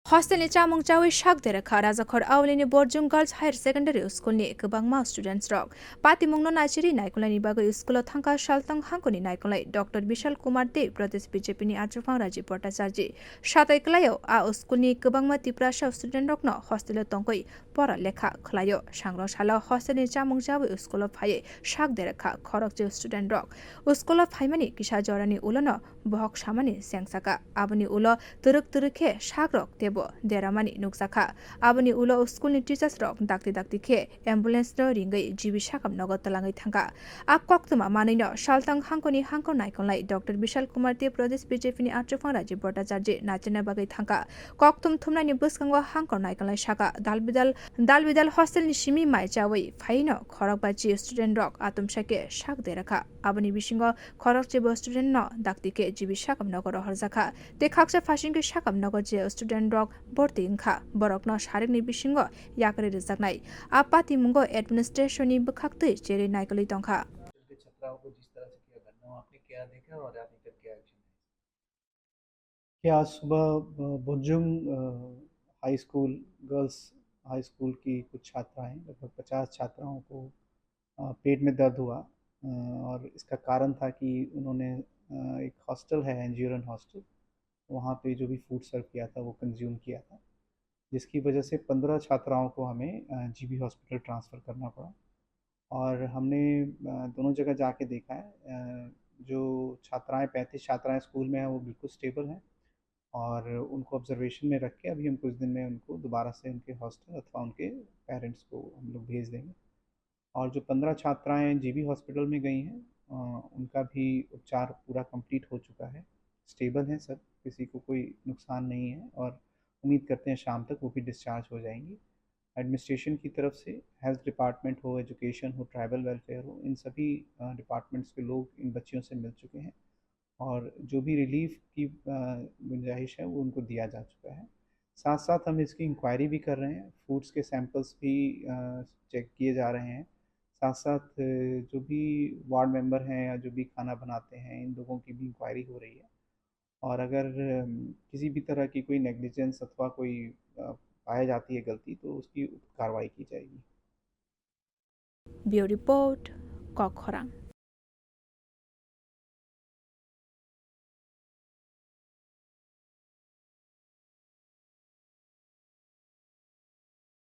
Hostelni chamung chawi shak dere kha rajakhor awlini Borjum Girls Higher Secondary Schoolni kwbangma students rok patimungno nachiri naikolani bagui school thangka saltang hangkoni naikolai Dr. Bishal Kumar Dev Pradesh BJP ni Achufang Raji Bhattacharya satai klayo a schoolni kwbangma tiprasa student rokno hostel tongkoi pora lekha khlayo sangrong sala hostelni chamung chawi school phaye shak dere kha khorokje student rok school phaimani kisa jorani ulono bohok samani sengsaka aboni ulo turuk khe shak rok tebo deramani nuksakha aboni ulo school ni teachers rok dakti khe ambulance ro ringai jibi sakam nogot talangai thangka a koktuma manino saltang hangkoni hangko naikonlai Dr. Bishal Kumar Dev Pradesh BJP ni Achufang Raji Bhattacharya nachina bagai thangka koktum thumnani buskango hangko naikonlai saka dalbidal hostel ni simi mai chawi phaino khorokbachi student rok atumsake sak derakha aboni bisingo khorokche student no dakti khe jibi sakam nogor harjakha te khaksa phasingke sakam nogor je student rok borti ingkha borokno sarekni bisingo yakari rijaknai apati mungo administration ni bukhaktui cheri naikoli tongkha के छात्राओं को जिस तरह से किया घटना आपने क्या देखा और आपने फिर क्या एक्शन कि आज सुबह Burjum high school girls high school की कुछ छात्राएं लगभग 50 छात्राओं को पेट में दर्द हुआ और इसका कारण था कि उन्होंने एक हॉस्टल है एंजियोरन हॉस्टल वहाँ पे जो भी फूड सर्व किया था वो कंज्यूम किया था जिसकी वजह से 15 छात्राओं को हमें जीबी हॉस्पिटल ट्रांसफ़र करना पड़ा और हमने दोनों जगह जाके देखा है जो छात्राएं 35 छात्राएं स्कूल में हैं वो बिल्कुल स्टेबल हैं और उनको ऑब्जर्वेशन में रख के अभी हम कुछ दिन में उनको दोबारा से उनके हॉस्टल अथवा उनके पेरेंट्स को हम लोग भेज देंगे और जो 15 छात्राएं जीबी हॉस्पिटल में गई हैं उनका भी उपचार पूरा कंप्लीट हो चुका है, स्टेबल हैं सब, किसी को कोई नुकसान नहीं है और उम्मीद करते हैं शाम तक वो भी डिस्चार्ज हो जाएंगी। एडमिनिस्ट्रेशन की तरफ से हेल्थ डिपार्टमेंट हो, एजुकेशन हो, ट्राइबल वेलफेयर हो, इन सभी डिपार्टमेंट्स के लोग इन बच्चियों से मिल चुके हैं और जो भी रिलीफ की गुंजाइश है वो उनको दिया जा चुका है। साथ साथ हम इसकी इंक्वायरी भी कर रहे हैं, फूड्स के सैंपल्स भी चेक किए जा रहे हैं। साथ साथ जो भी वार्ड मेंबर हैं या जो भी खाना बनाते हैं इन लोगों की भी इंक्वायरी हो रही है और अगर किसी भी तरह की कोई नेग्लिजेंस अथवा कोई पाई जाती है गलती तो उसकी कार्रवाई की जाएगी। Bureau Report Kokhorang